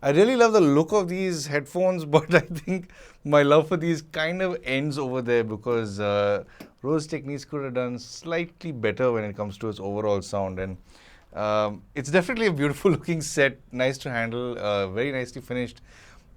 I really love the look of these headphones, but I think my love for these kind of ends over there because Rose Techniques could have done slightly better when it comes to its overall sound. And it's definitely a beautiful looking set, nice to handle, very nicely finished.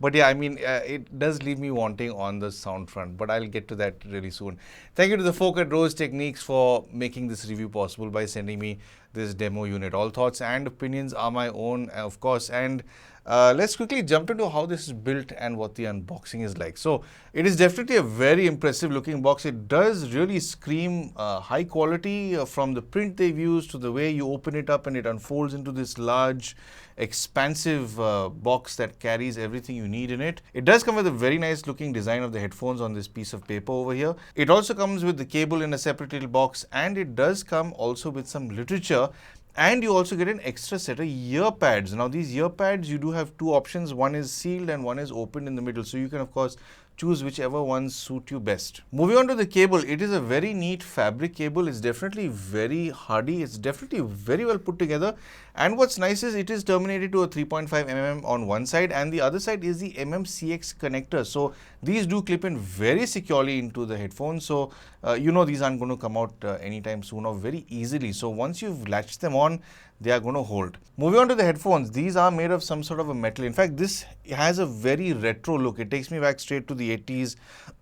But yeah, I mean, it does leave me wanting on the sound front, but I'll get to that really soon. Thank you to the folk at Rose Techniques for making this review possible by sending me this demo unit. All thoughts and opinions are my own, of course. And let's quickly jump into how this is built and what the unboxing is like. So it is definitely a very impressive looking box. It does really scream high quality from the print they've used to the way you open it up and it unfolds into this large expansive box that carries everything you need in it. It does come with a very nice looking design of the headphones on this piece of paper over here. It also comes with the cable in a separate little box, and it does come also with some literature. And you also get an extra set of ear pads. Now these ear pads, you do have two options. One is sealed and one is open in the middle. So you can of course choose whichever ones suit you best. Moving on to the cable, it is a very neat fabric cable. It's definitely very hardy. It's definitely very well put together. And what's nice is it is terminated to a 3.5 mm on one side, and the other side is the MMCX connector. So these do clip in very securely into the headphones. So you know these aren't going to come out anytime soon or very easily. So once you've latched them on, they are going to hold. Moving on to the headphones, these are made of some sort of a metal. In fact, this has a very retro look. It takes me back straight to the 80s,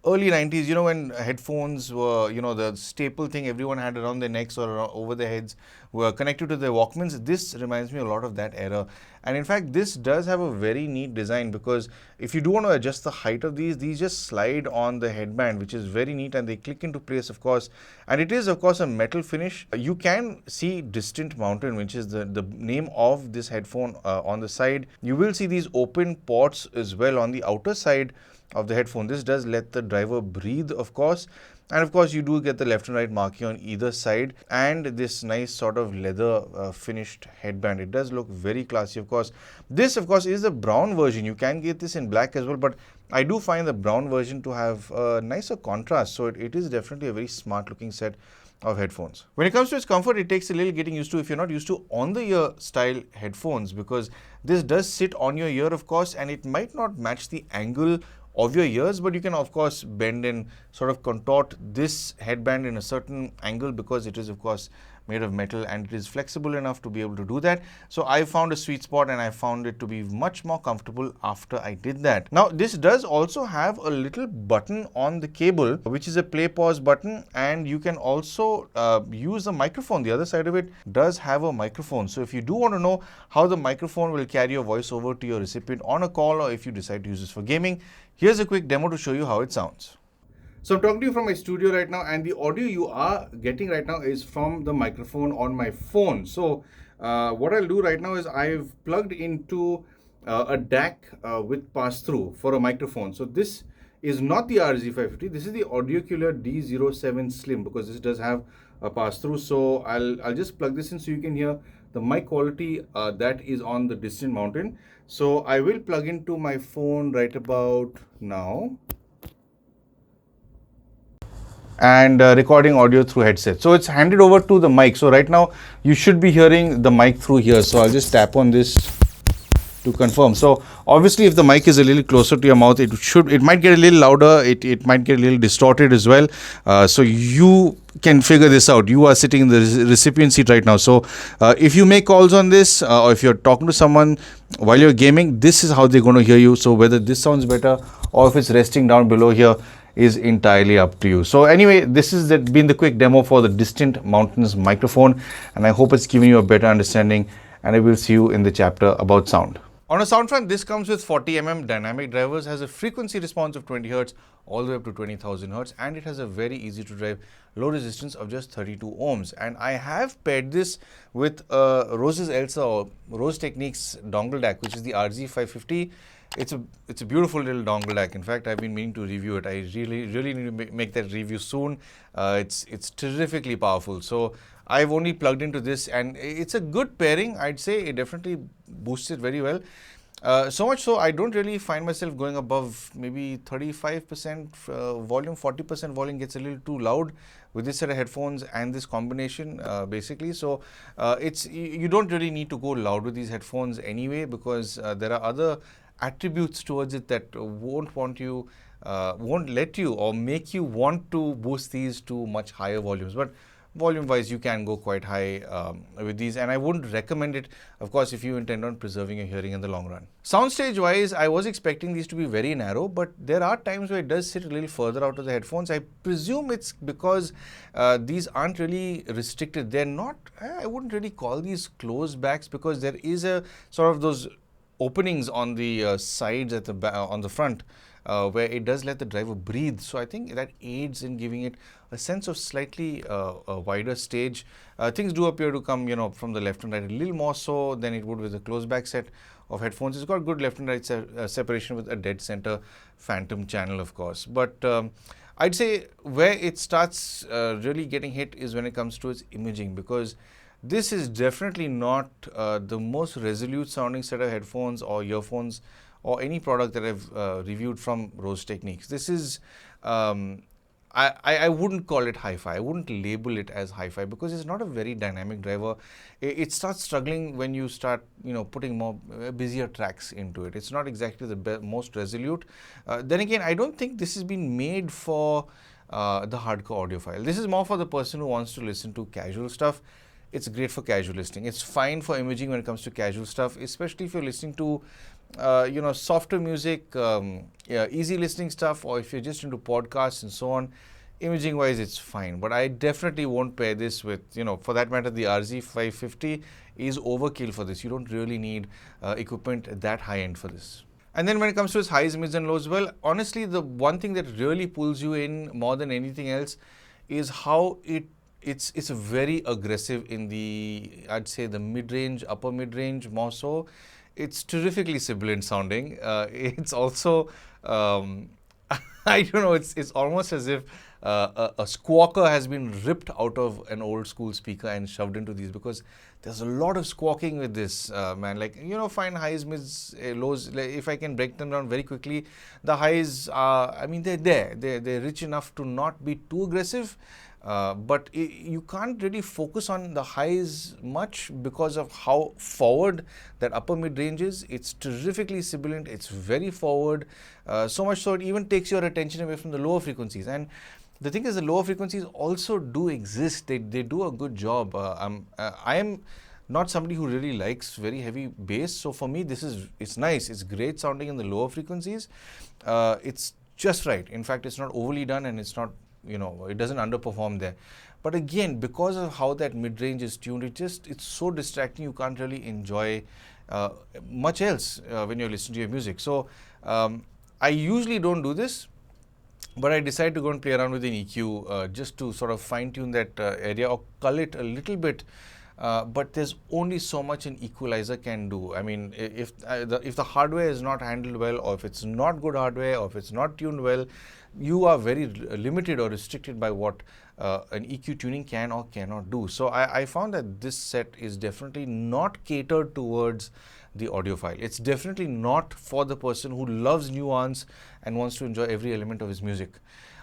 early 90s, you know, when headphones were, you know, the staple thing everyone had around their necks or over their heads were connected to their Walkmans. This reminds me a lot of that era. And in fact, this does have a very neat design because if you do want to adjust the height of these just slide on the headband, which is very neat, and they click into place, of course. And it is, of course, a metal finish. You can see Distant Mountain, which is the name of this headphone on the side. You will see these open ports as well on the outer side of the headphone. This does let the driver breathe, of course. And of course, you do get the left and right marking on either side and this nice sort of leather finished headband. It does look very classy, of course. This, of course, is the brown version. You can get this in black as well, but I do find the brown version to have a nicer contrast. So it is definitely a very smart looking set of headphones. When it comes to its comfort, it takes a little getting used to if you're not used to on the ear style headphones, because this does sit on your ear, of course, and it might not match the angle of your ears, but you can of course bend and sort of contort this headband in a certain angle because it is of course made of metal and it is flexible enough to be able to do that. So I found a sweet spot and I found it to be much more comfortable after I did that. Now this does also have a little button on the cable, which is a play pause button, and you can also use the microphone. The other side of it does have a microphone. So if you do want to know how the microphone will carry your voice over to your recipient on a call, or if you decide to use this for gaming, here's a quick demo to show you how it sounds. So I'm talking to you from my studio right now, and the audio you are getting right now is from the microphone on my phone. So what I'll do right now is I've plugged into a DAC with pass-through for a microphone. So this is not the RZ550. This is the Audiocular D07 Slim, because this does have a pass-through. So I'll just plug this in so you can hear the mic quality that is on the Distant Mountain. So I will plug into my phone right about now and recording audio through headset. So it's handed over to the mic. So right now you should be hearing the mic through here. So I'll just tap on this to confirm. So obviously if the mic is a little closer to your mouth, it might get a little louder, it might get a little distorted as well. So you can figure this out. You are sitting in the recipient seat right now. So if you make calls on this, or if you're talking to someone while you're gaming, this is how they're going to hear you. So whether this sounds better or if it's resting down below here is entirely up to you. So anyway, this has been the quick demo for the Distant Mountains microphone, and I hope it's given you a better understanding, and I will see you in the chapter about sound. On a sound front, this comes with 40 mm dynamic drivers, has a frequency response of 20 Hz all the way up to 20,000 Hz, and it has a very easy to drive low resistance of just 32 ohms. And I have paired this with Roseselsa or Rose Techniques dongle DAC, which is the RZ550. It's a beautiful little dongle DAC. In fact, I've been meaning to review it. I really need to make that review soon. It's terrifically powerful. So I've only plugged into this, and it's a good pairing. I'd say it definitely boosts it very well. So much so, I don't really find myself going above maybe 35% volume, 40% volume gets a little too loud with this set of headphones and this combination, basically. So you don't really need to go loud with these headphones anyway, because there are other attributes towards it that won't let you or make you want to boost these to much higher volumes. But volume wise, you can go quite high with these, and I wouldn't recommend it, of course, if you intend on preserving your hearing in the long run. Soundstage wise, I was expecting these to be very narrow, but there are times where it does sit a little further out of the headphones. I presume it's because these aren't really restricted. They're not, I wouldn't really call these closed backs, because there is a sort of those openings on the sides at on the front, where it does let the driver breathe. So I think that aids in giving it a sense of slightly a wider stage. Things do appear to come, from the left and right a little more so than it would with a closed back set of headphones. It's got good left and right separation with a dead center phantom channel, of course. But I'd say where it starts really getting hit is when it comes to its imaging, because this is definitely not the most resolute sounding set of headphones or earphones or any product that I've reviewed from Rose Techniques. This is, I wouldn't call it hi-fi. I wouldn't label it as hi-fi, because it's not a very dynamic driver. It starts struggling when you start, putting more busier tracks into it. It's not exactly the most resolute. Then again, I don't think this has been made for the hardcore audiophile. This is more for the person who wants to listen to casual stuff. It's great for casual listening. It's fine for imaging when it comes to casual stuff, especially if you're listening to, softer music, easy listening stuff, or if you're just into podcasts and so on. Imaging wise, it's fine. But I definitely won't pair this with, for that matter, the RZ550 is overkill for this. You don't really need equipment that high end for this. And then when it comes to its highs, mids and lows, well, honestly, the one thing that really pulls you in more than anything else is how it's very aggressive in the, I'd say, the mid-range, upper mid-range more so. It's terrifically sibilant sounding. It's also, I don't know, it's almost as if a squawker has been ripped out of an old school speaker and shoved into these, because there's a lot of squawking with this, man. Like, fine highs, mids, lows. Like, if I can break them down very quickly, the highs are, they're there. They're rich enough to not be too aggressive. But you can't really focus on the highs much because of how forward that upper mid-range is. It's terrifically sibilant. It's very forward. So much so it even takes your attention away from the lower frequencies. And the thing is, the lower frequencies also do exist. They do a good job. I am not somebody who really likes very heavy bass. So for me, it's nice. It's great sounding in the lower frequencies. It's just right. In fact, it's not overly done, and it's not, it doesn't underperform there. But again, because of how that mid-range is tuned, it's so distracting, you can't really enjoy much else when you're listening to your music. So I usually don't do this, but I decided to go and play around with an EQ just to sort of fine-tune that area or cull it a little bit. But there's only so much an equalizer can do. I mean, if the hardware is not handled well, or if it's not good hardware, or if it's not tuned well, you are very limited or restricted by what an EQ tuning can or cannot do. So I found that this set is definitely not catered towards the audiophile. It's definitely not for the person who loves nuance and wants to enjoy every element of his music.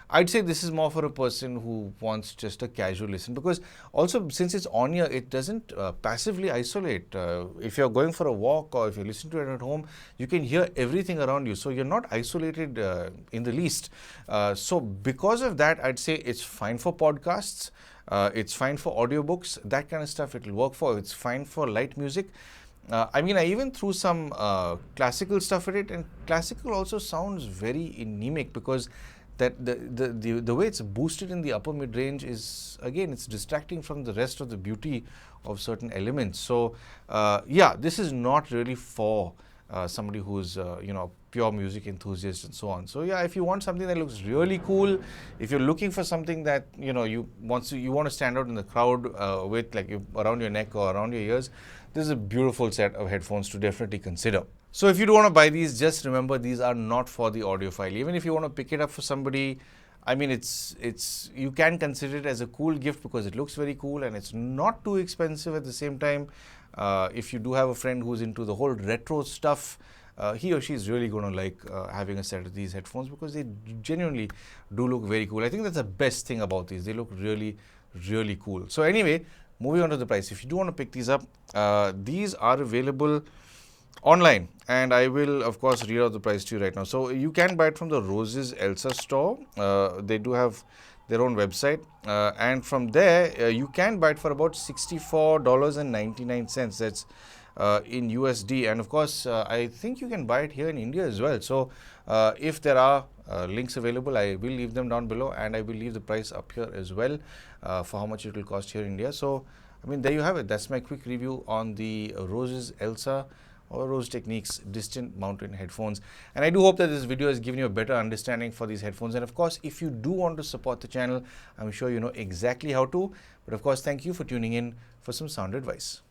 I'd say this is more for a person who wants just a casual listen, because also since it's on ear, it doesn't passively isolate. If you're going for a walk or if you're listening to it at home, you can hear everything around you. So you're not isolated in the least. So because of that, I'd say it's fine for podcasts. It's fine for audiobooks, that kind of stuff it'll work for. It's fine for light music. I even threw some classical stuff at it, and classical also sounds very anemic, because that the way it's boosted in the upper mid-range is, again, it's distracting from the rest of the beauty of certain elements. So yeah, this is not really for somebody who's pure music enthusiast and so on. So yeah, if you want something that looks really cool, if you're looking for something that you want to stand out in the crowd with, like, around your neck or around your ears, this is a beautiful set of headphones to definitely consider. So if you do want to buy these, just remember these are not for the audiophile. Even if you want to pick it up for somebody, it's you can consider it as a cool gift because it looks very cool and it's not too expensive at the same time. If you do have a friend who's into the whole retro stuff, he or she is really going to like having a set of these headphones, because they genuinely do look very cool. I think that's the best thing about these. They look really, really cool. So anyway, moving on to the price. If you do want to pick these up, these are available online, and I will of course read out the price to you right now. So you can buy it from the Roseselsa store. They do have their own website, and from there you can buy it for about $64.99. That's in USD, and of course I think you can buy it here in India as well. So if there are links available, I will leave them down below, and I will leave the price up here as well for how much it will cost here in India. So I mean, there you have it. That's my quick review on the Roseselsa or Rose Techniques Distant Mountain headphones. And I do hope that this video has given you a better understanding for these headphones. And of course, if you do want to support the channel, I'm sure you know exactly how to. But of course, thank you for tuning in for some sound advice.